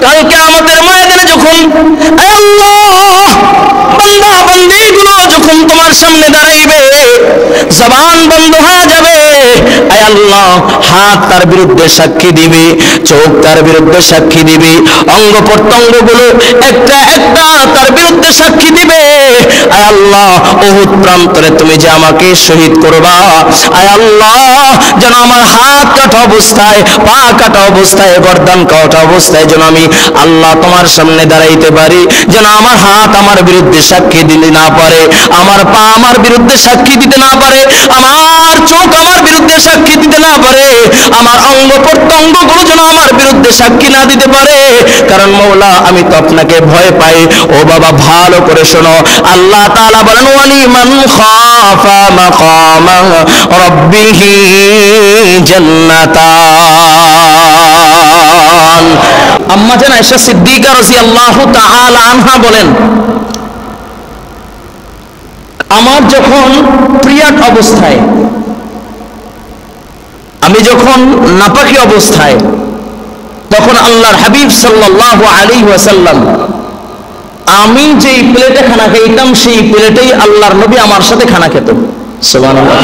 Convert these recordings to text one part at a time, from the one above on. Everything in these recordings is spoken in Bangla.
কালকে আমাদের ময়দানে যখন আল্লাহ বান্দা বান্দীগুলো যখন তোমার সামনে দাঁড়াইবে, জবান বন্ধ হয়ে যাবে, আয় আল্লাহ হাত তার বিরুদ্ধে সাক্ষী দিবে, চোখ তার বিরুদ্ধে সাক্ষী দিবে, অঙ্গ প্রত্যঙ্গগুলো একটা একটা তার বিরুদ্ধে সাক্ষী দিবে। আয় আল্লাহ উহুদ প্রান্তরে তুমি যে আমাকে শহীদ করবা, আয় আল্লাহ যেন আমার হাত কাটা অবস্থায়, পা কাটা অবস্থায়, গর্দান কাটা অবস্থায় যেন আমি আল্লাহ তোমার সামনে দাঁড়াইতে পারি, যেন আমার হাত আমার বিরুদ্ধে সাক্ষী দিতে না পারে, আমার পা আমার বিরুদ্ধে সাক্ষী দিতে না পারে, আমার চোখ আমার বিরুদ্ধে সাক্ষী দিতে না পারে, আমার অঙ্গ প্রত্যঙ্গগুলো যেন আমার বিরুদ্ধে সাক্ষী না দিতে পারে। কারণ মওলা আমি তো আপনাকে ভয় পাই। ও বাবা ভালো করে শোনো, আল্লাহ তাআলা বলেন ওয়ালিমান খাফা মাকামা রাব্বিহি জান্নাতান। আম্মা জান আয়েশা সিদ্দিকা রাদিয়াল্লাহু তাআলা আনহা বলেন, আমার যখন পিরিয়ড অবস্থায়, আমি যখন নাপাকি অবস্থায়, তখন আল্লাহর হাবিব সাল্লাল্লাহু আলাইহি ওয়াসাল্লাম আমি যেই প্লেটে খানা খাইতাম সেই প্লেটেই আল্লাহর নবী আমার সাথে খানা খেত। সুবহানাল্লাহ।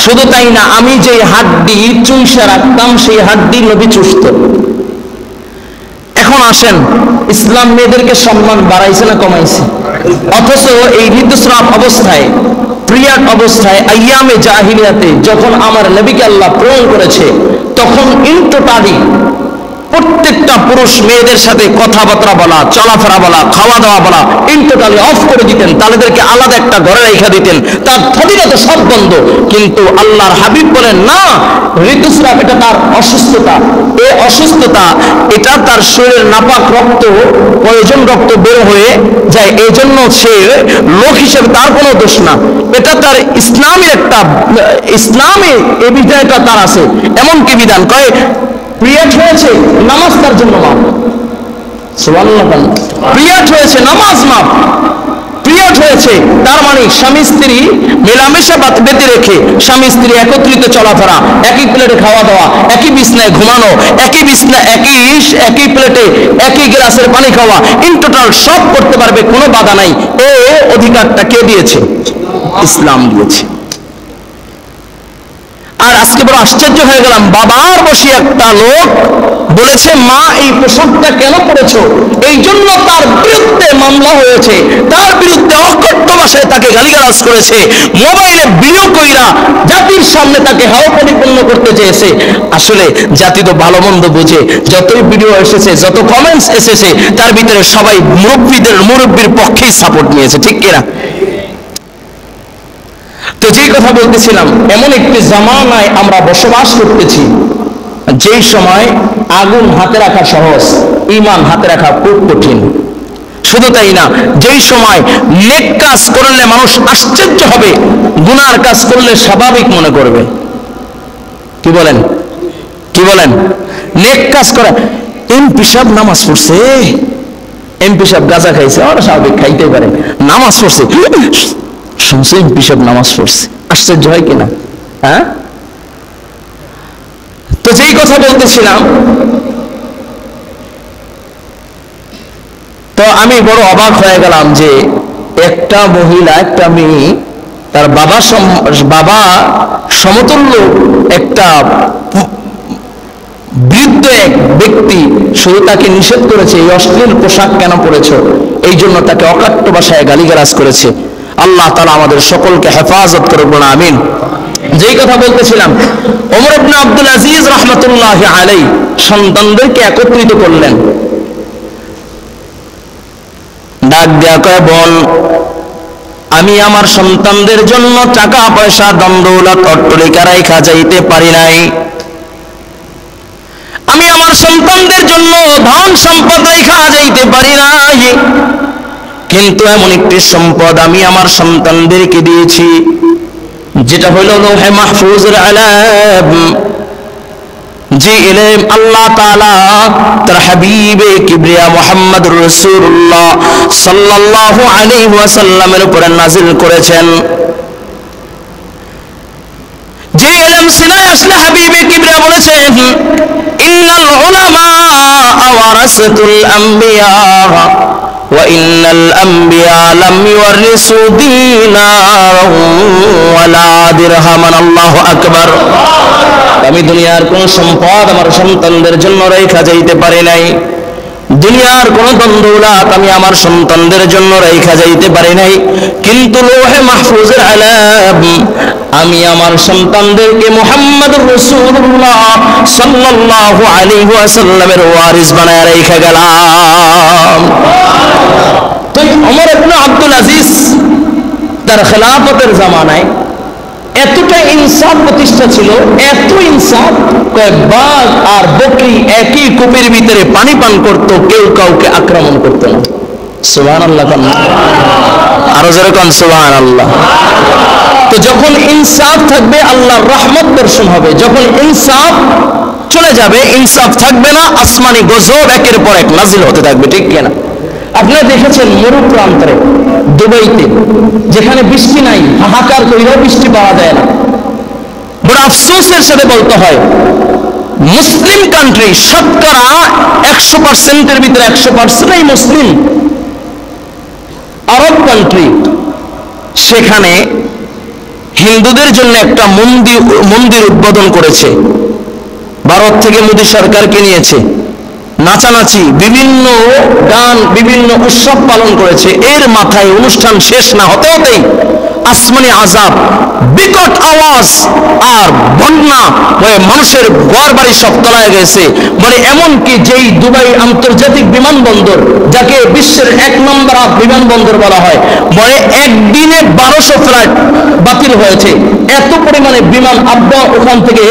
শুধু তাই না, আমি যেই হাড্ডি চুষে রাখতাম সেই হাড্ডি নবী চুষত। এখন আসেন, ইসলাম মেয়েদেরকে সম্মান বাড়াইছে না কমাইছে? অথচ এই ঋতুস্রাব অবস্থায়, পিরিয়ড অবস্থায়, আইয়ামে জাহিলিয়াতে যখন আমার নবীকে আল্লাহ প্রেরণ করেছে, তখন ইন টোটালি প্রত্যেকটা পুরুষ মেয়েদের সাথে কথাবার্তা বলা, চলাফেরা বলা, খাওয়া দাওয়া বলা ইন টোটালি অফ করে দিতেন, তাদেরকে আলাদা একটা ঘরে রেখে দিতেন, তার ফজিলত সব বন্ধ। কিন্তু আল্লাহর হাবিব বলেন না, ঋতুস্রাব এটা তার অসুস্থতা, এই অসুস্থতা এটা তার শরীরের নাপাক রক্ত, প্রয়োজন রক্ত বের হয়ে যায়, এই জন্য সে লোক হিসেবে তার কোনো দোষ না, এটা তার ইসলামের একটা, ইসলামে এই বিধানটা তার আছে। এমনকি বিধান কয় পিরিয়ড হয়েছে নামাজ তার জন্য মাপ। সুবহানাল্লাহ। পিরিয়ড হয়েছে নামাজ মাপ। পিরিয়ড হয়েছে তার মানে স্বামী স্ত্রী মেলামেশা বেঁধে রেখে স্বামী স্ত্রী একত্রিত চলাফেরা, একই প্লেটে খাওয়া দাওয়া, একই বিছনায় ঘুমানো, একই বিছনা, একই প্লেটে একই গ্লাসের পানি খাওয়া, ইন টোটাল সব করতে পারবে, কোনো বাধা নাই। এই অধিকারটা কে দিয়েছে? ইসলাম দিয়েছে। আর আজকে বড় আশ্চর্য হয়ে গেলাম, বাবার বসে একটা লোক বলেছে মা এই পোশাকটা কেন পরেছো, এই জন্য তার বিরুদ্ধে মামলা হয়েছে, তার বিরুদ্ধে অকট্য ভাষায় তাকে গালিগালাজ করেছে, মোবাইলে ভিডিও কইরা জাতির সামনে তাকে হাওয়া পরিপূর্ণ করতে চেয়েছে। আসলে জাতি তো ভালো মন্দ বুঝে, যতই ভিডিও এসেছে, যত কমেন্টস এসেছে, তার ভিতরে সবাই মুরব্বীর পক্ষেই সাপোর্ট নিয়েছে, ঠিক কিনা? তো যেই কথা বলতেছিলাম, এমন একটি জামানায় আমরা বসবাস করতেছি যেই সময় আগুন হাতে রাখা সহজ, ঈমান হাতে রাখা খুব কঠিন। শুধু তাই না, যেই সময় নেক কাজ করলে মানুষ আশ্চর্য হবে, গুনার কাজ করলে স্বাভাবিক মনে করবে। কি বলেন? কি বলেন? নেক কাজ করা, এমপি সাহেব নামাজ পড়ছে, এমপি সাহেব গাঁজা খাইছে, ওরা স্বাভাবিক খাইতে পারে, নামাজ পড়ছে, শুনছে এমপি সাহেব নামাজ পড়ছে, আশ্চর্য হয় কিনা? হ্যাঁ। তো যেই কথা বলতেছিলাম, তো আমি বড় অবাক হয়ে গেলাম যে একটা মহিলা, একটা মেয়ে, তার বাবা সমতুল্য একটা বৃদ্ধ এক ব্যক্তি শুধু তাকে নিষেধ করেছে এই অশ্লীল পোশাক কেন পরেছ, এই জন্য তাকে অকাট্য ভাষায় গালিগালাজ করেছে। আল্লাহ তাআলা আমাদের সকলকে হেফাজত করুন, আমিন। যেই কথা বলতেছিলাম, ওমর ইবনে আব্দুল আজিজ রাহমাতুল্লাহি আলাইহি সন্তানদেরকে একত্রিত করলেন, ডাক দেয়া কয়, বোন, আমি আমার সন্তানদের জন্য টাকা পয়সা ধন দৌলত অট্টালিকা রাইখা যাইতে পারি নাই, আমি আমার সন্তানদের জন্য ধন সম্পদ রাইখা যাইতে পারি নাই, কিন্তু এমন একটি সম্পদ আমি আমার সন্তানদেরকে দিয়েছি, যেটা হলো লৌহে মাহফুজের আলাম, যে ইলম আল্লাহ তাআলা তার হাবিবে কিবরিয়া মুহাম্মদুর রাসূলুল্লাহ সাল্লাল্লাহু আলাইহি ওয়াসাল্লামের উপরে নাযিল করেছেন। যে ইলম সিনায় আসলে হাবিবে কিবরিয়া বলেছেন ইন্নাল উলামা ওয়ারাসাতুল আম্বিয়া ওয়া ইন্নাল আম্বিয়া লাম ইওয়ারিসু দীনারান ওয়ালা দিরহামান। আল্লাহু আকবার। আমি দুনিয়ার কোন সম্পদ আমার সন্তানদের জন্য রেখা যাইতে পারি নাই, দুনিয়ার কোন দৌলত আমি আমার সন্তানদের জন্য রেখা যাইতে পারি নাই, কিন্তু লৌহে মাহফুজের আলাম আমি আমার সন্তানদেরকে মুহাম্মদুর রাসূলুল্লাহ সাল্লাল্লাহু আলাইহি ওয়াসাল্লামের ওয়ারিস বানায় রেখে গেলাম। তো ওমর ইবনে আব্দুল আজিজ তার খেলাফতের জামানায় এতটা ইনসাফ প্রতিষ্ঠা ছিল, এত ইনসাফ, বাঘ আর বকরি একই কূপের ভিতরে পানি পান করত, কেউ কাউকে আক্রমণ করত না। সুবহানাল্লাহ। আরো জোরে কোন সুবহানাল্লাহ। তো যখন ইনসাফ থাকবে আল্লাহর রহমত দর্শন হবে, যখন ইনসাফ চলে যাবে, ইনসাফ থাকবে না, আসমানি গজব একের পর এক নাজিল হতে থাকবে। ঠিক কিনা? আপনারা দেখেছেন মরু প্রান্তরে দুবাইতে যেখানে বৃষ্টি নাই, হাহাকার কইলেও বৃষ্টি পাওয়া যায় না। বড় আফসোসের সাথে বলতে হয় মুসলিম কান্ট্রি শতকরা 100%-এর ভিতরে 100%ই মুসলিম আরব কান্ট্রি, সেখানে হিন্দুদের জন্য একটা মন্দির উদ্বোধন করেছে, ভারত থেকে মোদী সরকারকে নিয়েছে, নাচানাচি, বিভিন্ন গান, বিভিন্ন উৎসব পালন করেছে। এর মাথায় অনুষ্ঠান শেষ না হতে হতেই আসমানি আযাব, বিকট আওয়াজ আর বন্যা হয়ে মানুষের ঘর বাড়ি সব তলায় গেছে। বলে এমনকি যেই দুবাই আন্তর্জাতিক বিমানবন্দর, যাকে বিশ্বের 1 নম্বর বিমানবন্দর বলা হয়, বলে একদিনে 1200 ফ্লাইট বাতিল হয়েছে। এত পরিমাণে বিমান ওখান থেকে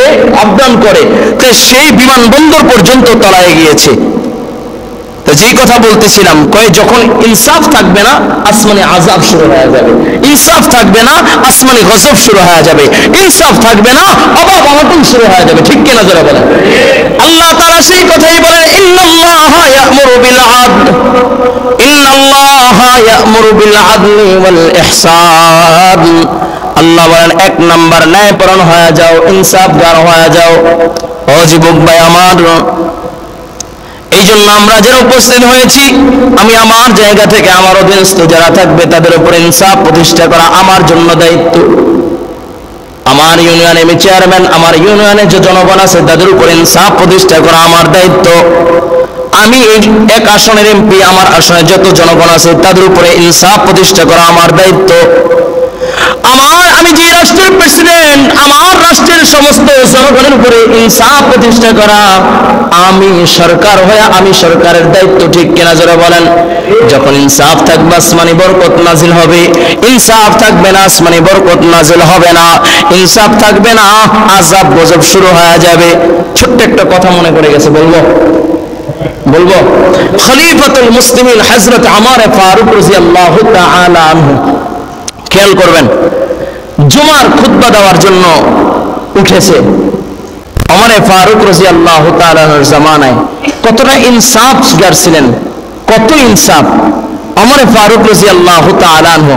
আপডাউন করে, তো সেই বিমানবন্দর পর্যন্ত তলায় গিয়েছে। তো যেই কথা বলতেছিলাম, যখন ইনসাফ থাকবে না আসমানি আযাব শুরু হয়ে যাবে, ইনসাফ থাকবে না আসমানি গজব শুরু হয়ে যাবে, ইনসাফ থাকবে না অভাব অনটন শুরু হয়ে যাবে। ঠিক কিনা যারা বলেন? আল্লাহ তাআলা সেই কথাই বলেন ইন্নাল্লাহা ইয়া'মুরু বিল আদল, ইন্নাল্লাহা ইয়া'মুরু বিল আদলি ওয়াল ইহসান। আল্লাহ বলেন 1 নাম্বার ন্যায়পরায়ণ হয়ে যাও, ইনসাফগার হয়ে যাও। ও যুবক ভাই আমার, এই জন্য আমরা যারা উপস্থিত হয়েছি, আমি আমার জায়গা থেকে আমার অধীনস্থ যারা থাকবে তাদের উপর ইনসাফ প্রতিষ্ঠা করা আমার জন্য দায়িত্ব। আমার ইউনিয়নে আমি চেয়ারম্যান, আমার ইউনিয়নে যে জনগণ আছে তাদের উপর ইনসাফ প্রতিষ্ঠা করা আমার দায়িত্ব। আমি এক আসনের এমপি, আমার আসনে যত জনগণ আছে তাদের উপরে ইনসাফ প্রতিষ্ঠা করা আমার দায়িত্ব। আমি যে রাষ্ট্রের প্রেসিডেন্ট, আমার রাষ্ট্রের সমস্ত জনগণের উপরে ইনসাফ প্রতিষ্ঠা করা আমি সরকার হয়ে আমি সরকারের দায়িত্ব। ঠিক কিনা যারা বলেন? যখন ইনসাফ থাকবে আসমানি বরকত নাজিল হবে, ইনসাফ থাকবে না আসমানি বরকত নাজিল হবে না, ইনসাফ থাকবে না আযাব গজব শুরু হয়ে যাবে। ছোট্ট একটা কথা মনে পড়ে গেছে, বলবো? খলিফাতুল মুসলিমিন হযরত ওমর ফারুক রাদিয়াল্লাহু তাআলা আনহু, খেয়াল করবেন, জুমার খুতবা দেওয়ার জন্য উঠেছে। ওমর ফারুক রাদিয়াল্লাহু তাআলার জামানায় কতটা ইনসাফগার ছিলেন, কত ইনসাফ! ওমর ফারুক রাদিয়াল্লাহু তাআলা আনহু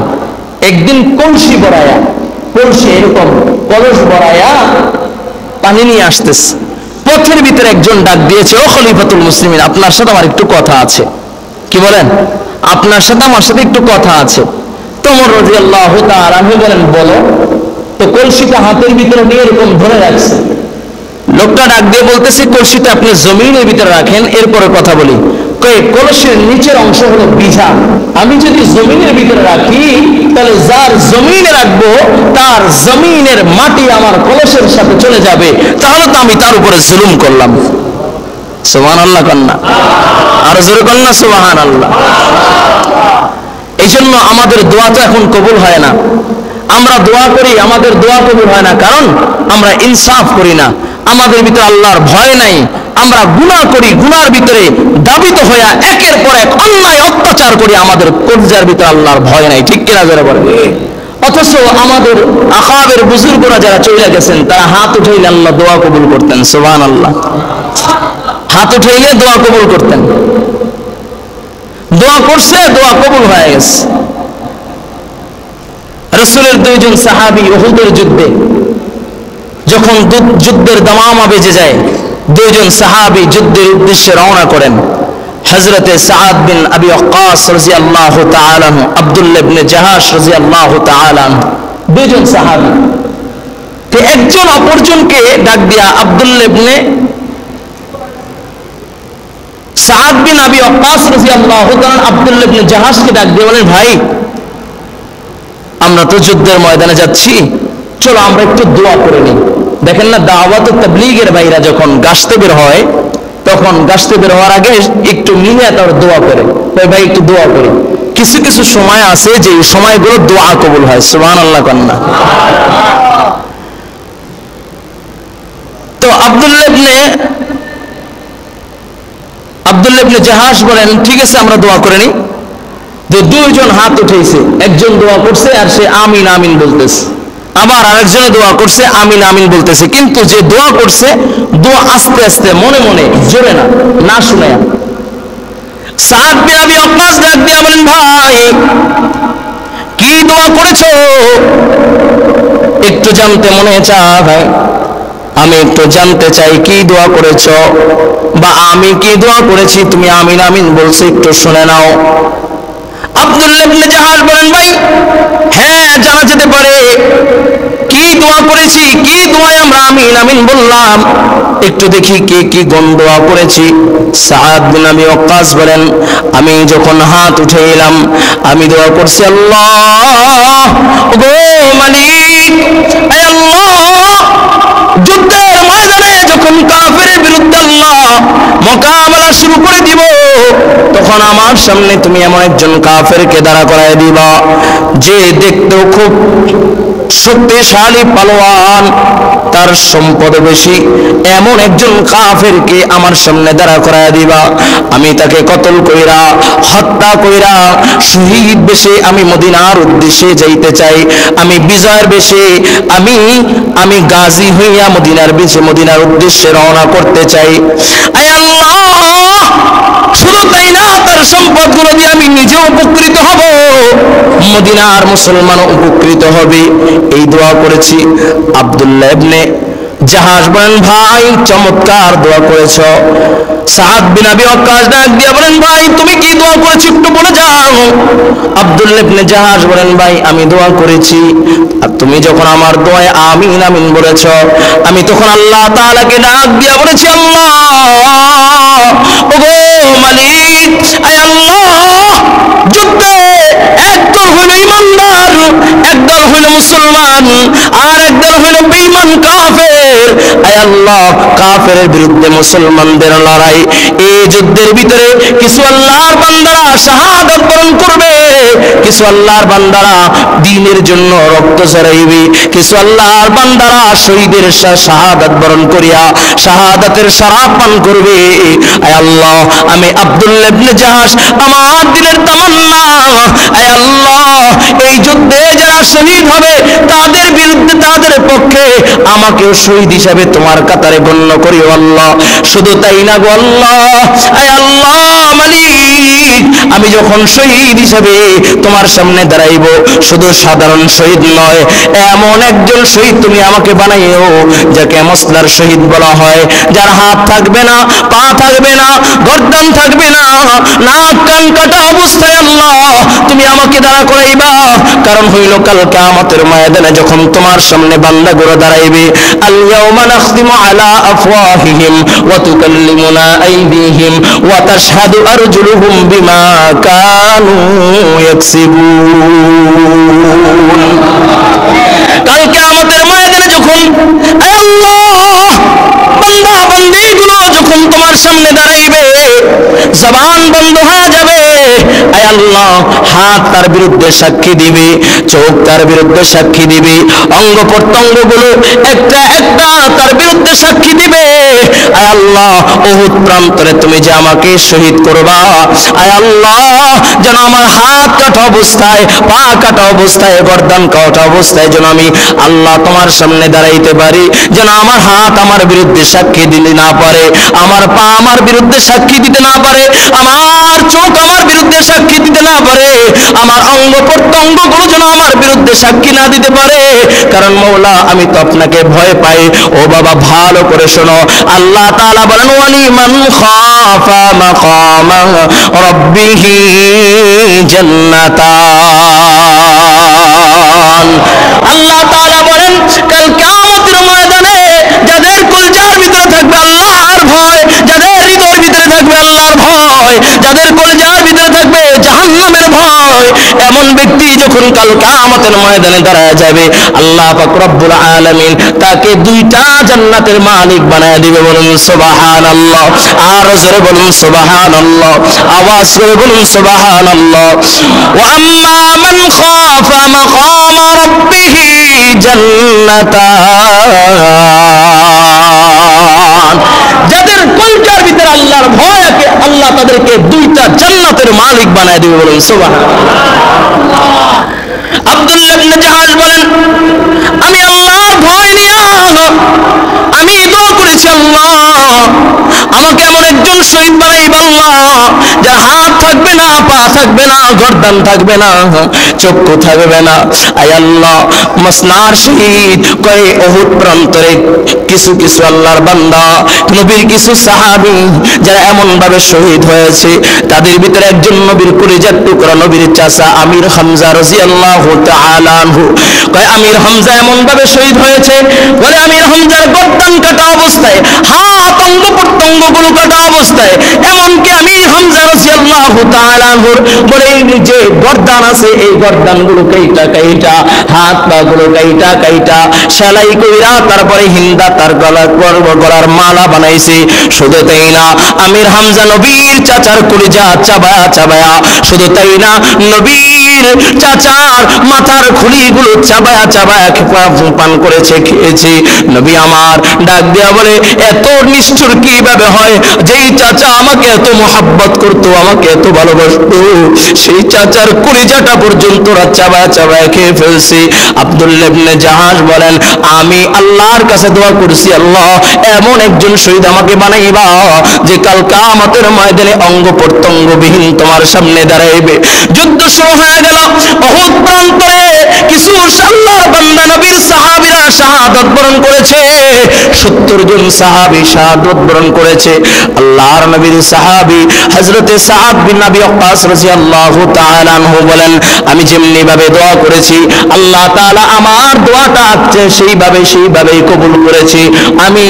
একদিন কলসি ভরায়া, কলসি এরকম কলস ভরায়া পানি নিয়ে আসতেছে। পথের ভিতরে একজন ডাক দিয়েছে, ও খলিফাতুল মুসলিমিন, আপনার সাথে আমার একটু কথা আছে। কি বলেন? আপনার সাথে আমার সাথে একটু কথা আছে। ওমর রাদিয়াল্লাহু তাআলা আনহু বলেন, বলো। তো কলসিটা হাতের ভিতরে নিয়ে এরকম ধরে রাখছে। লোকটা ডাক দিয়ে বলতেছে, কলসিটা আপনি জমিনের ভিতরে রাখেন, এরপরে কথা বলি। কলসির নিচের অংশ হলো বিঝা, আমি যদি জমিনের ভিতরে রাখি তাহলে যার জমিনে রাখবো তার জমিনের মাটি আমার কলসের সাথে চলে যাবে, তাহলে তো আমি তার উপরে জুলুম করলাম। সুবহানাল্লাহ কন্যা, আর জোরে কন্যা সুবহানাল্লাহ। এই জন্য আমাদের দোয়া তো এখন কবুল হয় না। আমরা দোয়া করি, আমাদের দোয়া কবুল হয় না, কারণ আমরা ইনসাফ করি না, আমাদের ভিতরে আল্লাহর ভয় নাই। আমরা গুনাহ করি, গুনার ভিতরে দাবিত হইয়া একের পর এক অন্যায় অত্যাচার করি, আমাদের কলজার ভিতরে আল্লাহর ভয় নাই। ঠিক কিনা যারা বলে? অথচ আমাদের আকাবের বুজুর্গরা যারা চলে গেছেন, তারা হাত উঠাইলে আল্লাহ দোয়া কবুল করতেন। সুবহানাল্লাহ। হাত উঠাইলে দোয়া কবুল করতেন। দোয়া করছে, দোয়া কবুল হয়ে গেছে। রাসূলের 2 জন সাহাবী উহুদের যুদ্ধে যখন যুদ্ধের দামামা বেজে যায়, দুইজন সাহাবী যুদ্ধের উদ্দেশ্যে রওনা করেন। হযরতে সাআদ বিন আবি ওয়াক্কাস রাদিয়াল্লাহু তাআলা আনহু, আব্দুল্লাহ ইবনে জাহাশ রাদিয়াল্লাহু তাআলা আনহু, দুইজন সাহাবী। তো একজন অপরজনকে ডাক দিয়া আব্দুল্লাহ ইবনে সাআদ বিন আবি ওয়াক্কাস রাদিয়াল্লাহু তাআলা আব্দুল্লাহ ইবনে জাহাশকে ডাক দিয়ে বলেন, ভাই আমরা তো যুদ্ধের ময়দানে যাচ্ছি, চলো আমরা একটু দোয়া করে নিই। দেখেন না, দাওয়াত ও তাবলীগের ভাইরা যখন গাছতে বের হয়, তখন গাছতে বের হওয়ার আগে একটু মিলে তার দোয়া করে, ভাই একটু দোয়া করি। কিছু কিছু সময় আছে যে সময়গুলো দোয়া কবুল হয়, সুবহানাল্লাহ কন্যা। তো আব্দুল্লাহ ইবনে জাহাশ বলেন, ঠিক আছে আমরা দোয়া করে নিই। দুইজন হাত উঠেছে, একজন দোয়া করছে আর সে আমিন আমিন বলতেছে, আবার আরেকজনে দোয়া করছে আমিন আমিন বলতেছে। কিন্তু যে দোয়া করছে, দোয়া আস্তে আস্তে মনে মনে, জোরে না, না শুনে। সাআদ বিন আবি ওয়াক্কাস ডাক দিয়া বলেন, ভাই কি দোয়া করেছো একটু জানতে মনে চায়। ভাই আমি একটু জানতে চাই কি দোয়া করেছো, বা আমি কি দোয়া করেছি, তুমি আমিন আমিন বলছো, একটু শুনে নাও। আব্দুল্লাহ ইবনে জাহাশ বলেন, ভাই হ্যাঁ জানা যেতে পারে, কি দোয়া করেছি, কি দোয়ায় আমরা আমিন আমিন বললাম, একটু দেখি কি কোন দোয়া করেছি। সাআদ বিন আবি ওয়াক্কাস বলেন, আমি যখন হাত উঠে এলাম, আমি দোয়া করছি, আল্লাহ গো মালিক, আয় আল্লাহ, যুদ্ধের ময়দানে যখন কাফেরের বিরুদ্ধে আল্লাহ মোকাবেলা শুরু করে দিব, তখন আমার সামনে তুমি এমন একজন কাফেরকে দাঁড়া করায় দিবা, যে দেখতেও খুব শক্তিশালী পালোয়ান, তার সম্পদ বেশি, এমন একজন কাফেরকে আমার সামনে দাঁড়া করায় দিবা। আমি তাকে কতল কইরা, হত্যা কইরা, শহীদ বেশে আমি মদিনার উদ্দেশ্যে যাইতে চাই। আমি বিজয়ের বেশে, আমি গাজী হইয়া মদিনার উদ্দেশ্যে রওনা করতে চাই। আয় আল্লাহ, শুধু তাই না, তার সম্পদগুলো দিয়ে আমি নিজেও উপকৃত হব, মদিনার মুসলমানও উপকৃত হবে। এই দোয়া করেছি। আব্দুল্লাহ ইবনে জাহাশ বলেন, ভাই চমৎকার দোয়া করেছো। সাআদ বিন আবি ওয়াক্কাস ডাক দিয়ে বলেন, ভাই তুমি কি দোয়া করেছো একটু বলে যাও। আব্দুল্লাহ ইবনে জাহাশ বলেন, ভাই আমি দোয়া করেছি, আর তুমি যখন আমার দোয়ায় আমিন আমিন বলেছো, আমি তখন আল্লাহ তাআলাকে ডাক দিয়ে বলেছি, আল্লাহ ওগো মালিক, আয় আল্লাহ, যুদ্ধে একদল হইল ইমানদার, একদল হইল মুসলমান, আর একদল হইল বেঈমান কাফের। আয় আল্লাহ, কাফেরের বিরুদ্ধে মুসলমানদের লড়াই, এই যুদ্ধের ভিতরে কিছু আল্লাহর বান্দারা শাহাদাত বরণ করবে, কিছু আল্লাহর বান্দারা দ্বীনের জন্য রক্ত ঝরাইবে, কিছু আল্লাহর বান্দারা শহীদের শাহাদাত বরণ করিয়া শাহাদাতের শরাব পান করবে। আয় আল্লাহ, আমি আব্দুল্লাহ ইবনে জাহাশ, আমার দিলের তামান্না, আয় আল্লাহ, এই যুদ্ধে যারা শহীদ হবে তাদের বিরুদ্ধে, তাদের পক্ষে আমাকেও শহীদ হিসাবে তোমার কাতারে গণ্য করিও আল্লাহ। শুধু তাই না গো আল্লাহ, আয় আল্লাহ মালিক, আমি যখন শহীদ হিসাবে তোমার সামনে দাঁড়াইব, শুধু সাধারণ শহীদ নয়, এমন একজন শহীদ তুমি আমাকে বানাইও যাকে মসলার শহীদ বলা হয়, যার হাত থাকবে না, পা থাকবে না, গর্দান থাকবে না, নাক কান কাটা অবস্থায় আল্লাহ তুমি আমাকে দাঁড়া করাইবা। কারণ হইল কাল কিয়ামতের ময়দানে যখন তোমার সামনে বান্দাগুলো দাঁড়াইবে, আল ইয়াউমা নাখতিমু আলা আফওয়াহিহিম ওয়া তুকাল্লিমুনা আইদিহিম ওয়া তাশহাদু আরজুলুহুম বিমা কানু ইয়াকসিবুন। কাল কিয়ামতের ময়দানে যখন আল্লাহ বান্দা বান্দীগুলো যখন তোমার সামনে দাঁড়াইবে, জবান বন্ধ হয়ে যাবে, আয় আল্লাহ, হাত তার বিরুদ্ধে সাক্ষী দিবে, চোখ তার বিরুদ্ধে সাক্ষী দিবে, অঙ্গ প্রত্যঙ্গগুলো একটা একটা তার বিরুদ্ধে সাক্ষী দিবে। আয় আল্লাহ, উহুদ প্রান্তরে তুমি যে আমাকে শহীদ করবা, আয় আল্লাহ, যেন আমার হাত কাটা অবস্থায়, পা কাটা অবস্থায়, গর্দান কাটা অবস্থায় যেন আমি আল্লাহ তোমার সামনে দাঁড়াইতে পারি, যেন আমার হাত আমার বিরুদ্ধে সাক্ষী দিতে না পারে, আমার পা আমার বিরুদ্ধে সাক্ষী দিতে না পারে, আমার চোখ আমার বিরুদ্ধে সাক্ষী দিতে দিতে না পারে, আমার অঙ্গ প্রত্যঙ্গগুলো যেন আমার বিরুদ্ধে সাক্ষী না দিতে পারে, কারণ মওলা আমি তো আপনাকে ভয় পাই। ও বাবা ভালো করে শোনো, আল্লাহ তাআলা বলেন ওয়ালিমান খাফা মাকামা রাব্বিহি জান্নাতান। আল্লাহ তাআলা বলেন কাল কিয়ামতের ময়দানে যাদের কলজার ভিতরে থাকবে আল্লাহর ভয়, যাদের হৃদয়ের ভিতরে থাকবে আল্লাহর ভয়, যাদের কলজার ভিতরে থাকবে জাহান্নামের ভয়, এমন ব্যক্তি যখন কাল কিয়ামতের ময়দানে দাঁড়ায় যাবে, আল্লাহ পাক রব্বুল আলামিন তাকে দুইটা জান্নাতের মালিক বানায় দিবে। বলুন সুবহানাল্লাহ, আর জোরে বলুন সুবহানাল্লাহ, আওয়াজ করে বলুন সুবহানাল্লাহ। ওয়া আম্মা মান খাফা মাকামা রাব্বিহি জান্নাতান, যাদের কলজার ভিতরে আল্লাহর ভয় আছে, আল্লাহ তাদেরকে দুইটা জান্নাতের মালিক বানায় দিবে। বলুন সুবহানাল্লাহ। আব্দুল্লাহ ইবনে জাহাশ বলেন আমি আল্লাহর ভয় নিয়ে আমি দোয়া করেছি, আল্লাহ আমাকে এমন একজন শহীদ বানাইব আল্লাহ, যার হাত থাকবে না, পা থাকবে না, গর্দান থাকবে না, চক্ষু থাকবে না। আয় আল্লাহ মসনার শহীদ করে উহুদ প্রান্তরে কিছু কিছু আল্লাহর বান্দা, নবীর কিছু সাহাবী যারা এমন ভাবে শহীদ হয়েছে, তাদের ভিতরে একজন নবীর কলিজার টুকরা, নবীর চাচা আমির হামজা রাদিয়াল্লাহু তাআলা আনহু। কয় আমির হামজা এমন ভাবে শহীদ হয়েছে, বলে আমির হামজার গর্দান কাটা অবস্থায়, হাত অঙ্গ প্রত্যঙ্গগুলো কাটা অবস্থায়, এমনকি আমির হামজা রাদিয়াল্লাহু তাআলা আনহুর বলে এই যে গর্দান আছে, এই গর্দানগুলো কাইটা কাইটা, হাত পা গুলো কাইটা কাইটা সেলাই কইরা তারপরে হিন্দা তার গলার মালা বানাইছে। শুধু তাই না, আমির হামজা নবীর চাচার কলিজা চাবায়া চাবায়া, শুধু তাই না, নবীর চাচার মাথার খুলিগুলো চাবায়া চাবায়া পান করেছে, খেয়েছে। নবী আমার ডাক দেয়া বলে এত নিষ্ঠুর কিভাবে হয়, যেই চাচা আমাকে এত মোহাব্বত করতো, আমাকে এত ভালোবাসতো, সেই চাচার কলিজাটা পর্যন্ত চাবায়া চাবায়া খেয়ে ফেলছে। আব্দুল্লাহ ইবনে জাহাশ বলেন আমি আল্লাহর কাছে দোয়া করছি, আল্লাহ এমন একজন শহীদ আমাকে বানাইবা যে কাল কিয়ামতের ময়দানে অঙ্গ প্রত্যঙ্গবিহীন তোমার সামনে দাঁড়াইবে। যুদ্ধ শুরু হয়ে গেল। উহুদ প্রান্তরে কিছু আল্লাহর বান্দা নবীর সাহাবীরা শাহাদাত বরণ করেছে, 70 জন সাহাবী শাহাদাত বরণ করেছে। আল্লাহর নবীর সাহাবী হযরতে সাদ বিন আবি ওয়াক্কাস রাদিয়াল্লাহু তাআলা আনহু বলেন আমি যেমনি ভাবে দোয়া করেছি, আল্লাহ তাআলা আমার দোয়াটা সেইভাবেই কবুল করেছি। আমি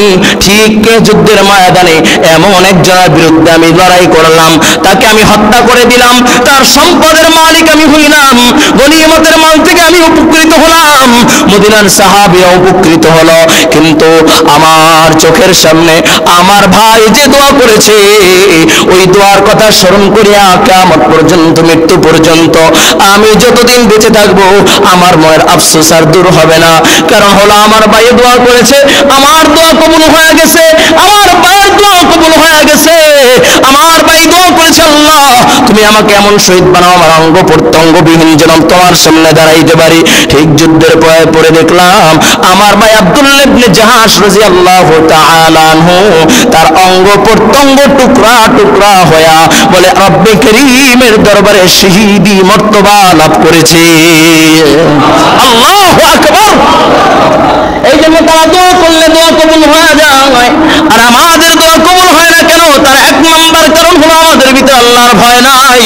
ঠিক যুদ্ধের ময়দানে এমন একজনের বিরুদ্ধে আমি লড়াই করলাম, তাকে আমি হত্যা করে দিলাম, তার সম্পদের মালিক আমি হইলাম, গনিমতের মাল থেকে আমি উপকৃত হলাম, মদিনার সাহাবীরা উপকৃত হলো। কিন্তু আমার চোখের সামনে আমার ভাই যে দোয়া করেছে, ওই দোয়ার কথা স্মরণ করিয়া কিয়ামত পর্যন্ত, মৃত্যু পর্যন্ত আমি যতদিন বেঁচে থাকবো আমার মনের আফসোস আর দূর হবে না। কারণ হলো আমার ভাই দোয়া করেছে, আমার দোয়া কবুল হয়ে গেছে, আমার ভাইয়ের দোয়া কবুল হয়ে গেছে। আমার ভাই দোয়া করেছে আল্লাহ তুমি আমাকে এমন শহীদ বানাও আমার অঙ্গ প্রত্যঙ্গবিহীন যেন তোমার সামনে দাঁড়াইতে পারি। ঠিক যুদ্ধের পরে দেখলাম আমার ভাই আব্দুল্লাহ ইবনে জাহাশ রাদিয়াল্লাহু তাআলা আনহু তার অঙ্গ প্রত্যঙ্গ টুকরা টুকরা হয়ে বলে রব্বে করিমের দরবারে শহীদি মর্তবা লাভ করেছে। আল্লাহু আকবার। এই জন্য তারা দোয়া করলে দোয়া কবুল হয়ে যায়, আর আমাদের দোয়া কবুল হয় না কেন? তার এক নাম্বার কারণ হলো আমাদের ভিতরে আল্লাহর ভয় নাই,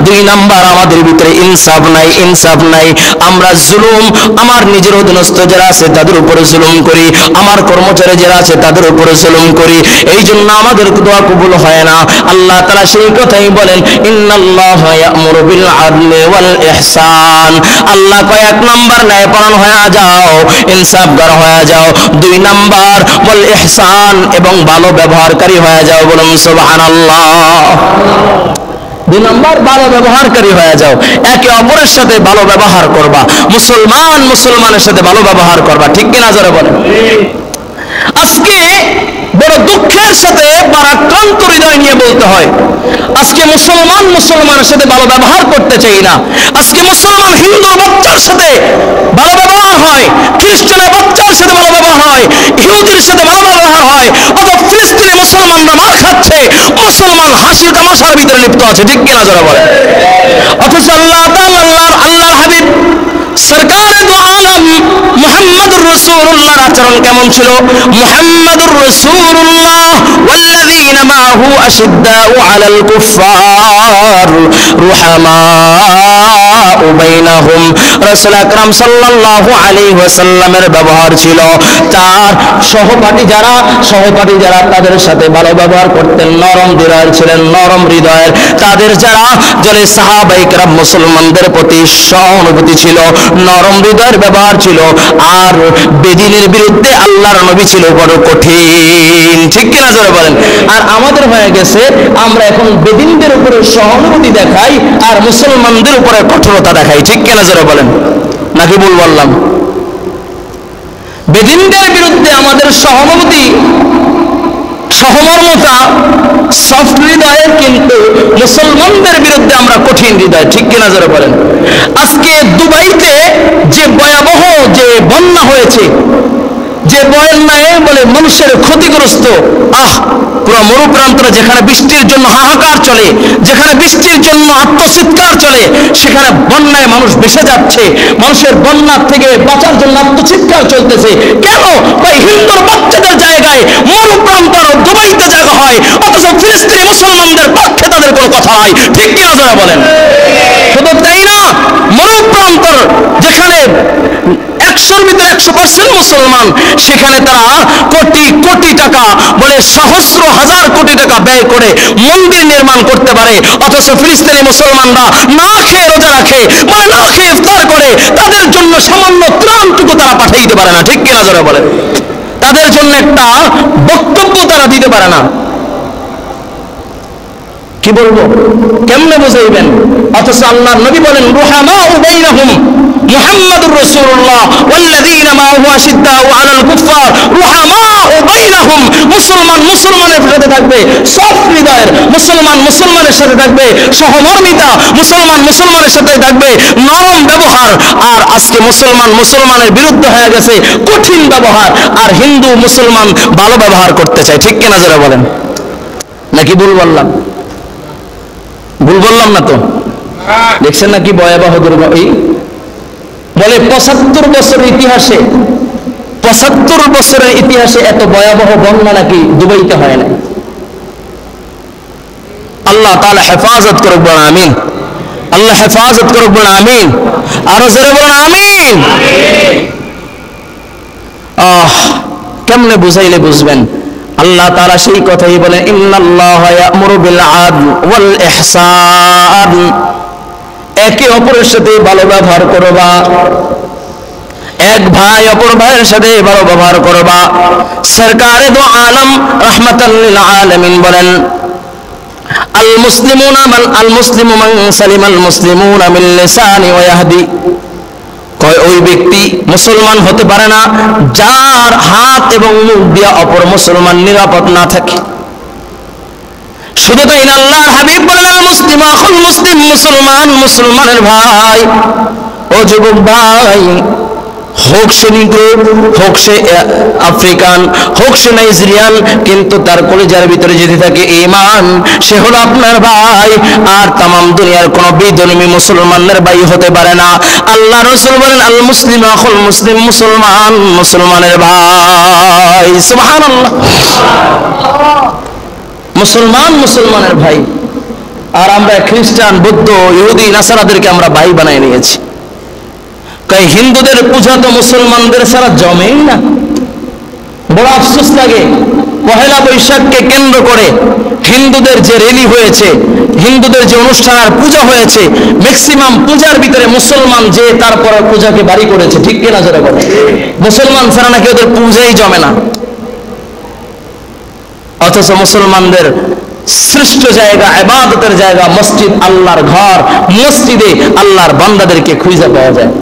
দুই নাম্বার আমাদের ভিতরে ইনসাফ নাই। আমরা জুলুম, আমার নিজের অধীনস্থ যারা আছে তাদের উপরে জুলুম করি, আমার কর্মচারী যারা আছে তাদের উপরে জুলুম করি, এই জন্য আমাদের দোয়া কবুল হয় না। আল্লাহ তাআলা সেই কথাই বলেন ইন্নাল্লাহা ইয়া'মুরু বিল আদলি ওয়াল ইহসান। আল্লাহ কয় এক নাম্বার ন্যায়পরায়ণ হয়ে যাও, ইনসাফগার হয়ে যাও, দুই নাম্বার ওয়াল ইহসান এবং ভালো ব্যবহারকারী হয়ে যাও। বলুন সুবহানাল্লাহ। দুই নম্বর ভালো ব্যবহারকারী হয়ে যাও, একে অপরের সাথে ভালো ব্যবহার করবা, মুসলমানের সাথে ভালো ব্যবহার করবা। ঠিক কিনা জোরে বলেন। আজকে বড় দুঃখের সাথে পরাক্রান্ত হৃদয় নিয়ে বলতে হয়, আজকে মুসলমানের সাথে ভালো ব্যবহার করতে চাই না। আজকে মুসলমান হিন্দুর বাচ্চার সাথে ভালো ব্যবহার হয়, খ্রিস্টানের বাচ্চার সাথে ভালো ব্যবহার হয়, ইহুদির সাথে ভালো ব্যবহার হয়, অথবা ফিলিস্তিনি মুসলমানরা মার যাচ্ছে, মুসলমান হাসির তামাশার ভিতরে লিপ্ত আছে, ঠিক কিনা জোরে বলেন। অথচ আল্লাহর হাবিব সরকারে দু আলম মুহাম্মদুর রাসূলুল্লাহর আচরণ কেমন ছিল? মুহাম্মদুর রাসূলুল্লাহ ওয়াল্লাযীনা মাআহু আশিদ্দাউ আলাল কুফফার রুহামাউ বাইনাহুম। রাসূল আকরাম সাল্লাল্লাহু আলাইহি ওয়াসাল্লামের ব্যবহার ছিল, তার সহপাঠী যারা তাদের সাথে ভালো ব্যবহার করতেন, নরম হৃদয়ের ছিলেন, নরম হৃদয়ের। তাদের যারা সাহাবায়ে কেরাম মুসলমানদের প্রতি সহানুভূতি ছিল, নরম হৃদয়ের ব্যবহার ছিল। আর বেদিনের বিরুদ্ধে আল্লাহর নবী ছিল বড় কঠিন, ঠিক কিনা জোরে বলেন। আর আমাদের হয়ে গেছে, আমরা এখন বেদিনদের উপরে সহানুভূতি দেখাই আর মুসলমানদের উপরে কঠোরতা দেখাই, ঠিক কিনা জোরে বলেন, নাকি ভুল বললাম? বেদিনদের বিরুদ্ধে আমাদের সহানুভূতি, সহমর্মতা সফট হৃদয়ের, কিন্তু মুসলমানদের বিরুদ্ধে আমরা কঠিন হৃদয়, ঠিক কিনা জোরে বলেন। আজকে দুবাইতে যে ভয়াবহ যে বন্যা হয়েছে, যে বন্যায় বলে মানুষের ক্ষতিগ্রস্ত, পুরো মরুপ্রান্তরে যেখানে বৃষ্টির জন্য হাহাকার চলে, যেখানে বৃষ্টির জন্য আত্মচিৎকার চলে, সেখানে বন্যায় মানুষ ভেসে যাচ্ছে। মানুষের বন্যার থেকে বাঁচার জন্য আত্মচিৎকার চলতেছে। কেন? ভাই, হিন্দুর বাচ্চাদের জায়গায় মরুপ্রান্তর দুবাইতে জায়গা হয়, অথচ ফিলিস্তিনি মুসলমানদের পক্ষে তাদের কোনো কথা নাই, ঠিক কিনা যারা বলেন। শুধু তাই না, মরুপ্রান্তর যেখানে 100-র ভিতরে 100% মুসলমান, সেখানে তারা কোটি কোটি টাকা বলে সহস্র হাজার কোটি টাকা ব্যয় করে মন্দির নির্মাণ করতে পারে, অথচ ফিলিস্তিনি মুসলমানরা না খেয়ে রোজা রাখে, মানে না খেয়ে ইফতার করে, তাদের জন্য সামান্য ত্রাণটুকু তারা পাঠাইতে পারে না, ঠিক কিনা যারা বলেন। তাদের জন্য একটা বক্তব্য তারা দিতে পারে না। কি বলবো, কেমনে বুঝাইবেন? অথচ আল্লাহর নবী বলেন রুহামাউ বাইনাহুম, মুহাম্মাদুর রাসূলুল্লাহ ওয়াল্লাযীনা মাআহু আশিদ্দাউ আলাল কুফফার রুহামাউ বাইনাহুম। মুসলমান মুসলমানের সাথে থাকবে সফট হৃদয়ের, মুসলমান মুসলমানের সাথে থাকবে সহমর্মিতা, মুসলমান মুসলমানের সাথে থাকবে নরম ব্যবহার। আর আজকে মুসলমান মুসলমানের বিরুদ্ধে হয়ে গেছে কঠিন ব্যবহার, আর হিন্দু মুসলমান ভালো ব্যবহার করতে চায়, ঠিক কিনা যারা বলেন, নাকি ভুল বললাম? ভুল বললাম না তো? দেখছেন নাকি ভয়াবহ দুর্ঘটনা? এই বলে 75 বছরের ইতিহাসে, 75 বছরের ইতিহাসে এত ভয়াবহ বন্যা নাকি দুবাইতে হয় না। আল্লাহ তাআলা হেফাজত করুক, বলেন আমিন। আল্লাহ হেফাজত করুক, বলেন আমিন। আরো জোরে বলেন আমিন। কেমনে বুঝাইলে বুঝবেন? আল্লাহ তাআলা সেই কথাই বলেন, ইন্নাল্লাহা ইয়া'মুরু বিল আদল ওয়াল ইহসান। একে অপরের সাথে ভালো ব্যবহার করবা, এক ভাই অপর ভাইয়ের সাথে ভালো ব্যবহার করবা। সরকারে দু আলম রাহমাতাল লিল আলামিন বলেন, আল মুসলিমু মান সালিমাল মুসলিমুনা মিন লিসানি ওয়া ইয়াহদি। ওই ব্যক্তি মুসলমান হতে পারে না যার হাত এবং মুখ দিয়ে অপর মুসলমান নিরাপদ না থাকে। শুধু তাই না, আল্লাহর হাবিব বলেন, আল মুসলিম আখুল মুসলিম, মুসলমান মুসলমানের ভাই। ও যুবক ভাই, হোক সে নিগ্রো, হোক সে আফ্রিকান, হোক সে নাইজেরিয়ান, কিন্তু তার কলিজার ভিতরে যদি থাকে ঈমান, সে হলো আপনার ভাই। আর তামাম দুনিয়ার কোন বিধর্মী মুসলমানের ভাই হতে পারে না। আল্লাহ রাসূল বলেন, আল মুসলিম আখুল মুসলিম, মুসলমান মুসলমানের ভাই। সুবহানাল্লাহ, মুসলমান মুসলমানের ভাই। আর আমরা খ্রিস্টান, বৌদ্ধ, ইহুদি, নাসারাদেরকে আমরা ভাই বানাই নিয়েছি। হিন্দুদের পূজা তো মুসলমানদের ছাড়া জমেই না। বড় আফসোস লাগে, পহেলা বৈশাখকে কেন্দ্র করে হিন্দুদের যে র্যালি হয়েছে, হিন্দুদের যে অনুষ্ঠান আর পূজা হয়েছে, ম্যাক্সিমাম পূজার ভিতরে মুসলমান যে তারপর পূজাকে বাড়ি করেছে, ঠিক কিনা যারা বলে। মুসলমান ছাড়া নাকি ওদের পূজাই জমে না। অথচ মুসলমানদের শ্রেষ্ঠ জায়গা, ইবাদতের জায়গা মসজিদ, আল্লাহর ঘর। মসজিদে আল্লাহর বান্দাদেরকে খুঁজে পাওয়া যায়।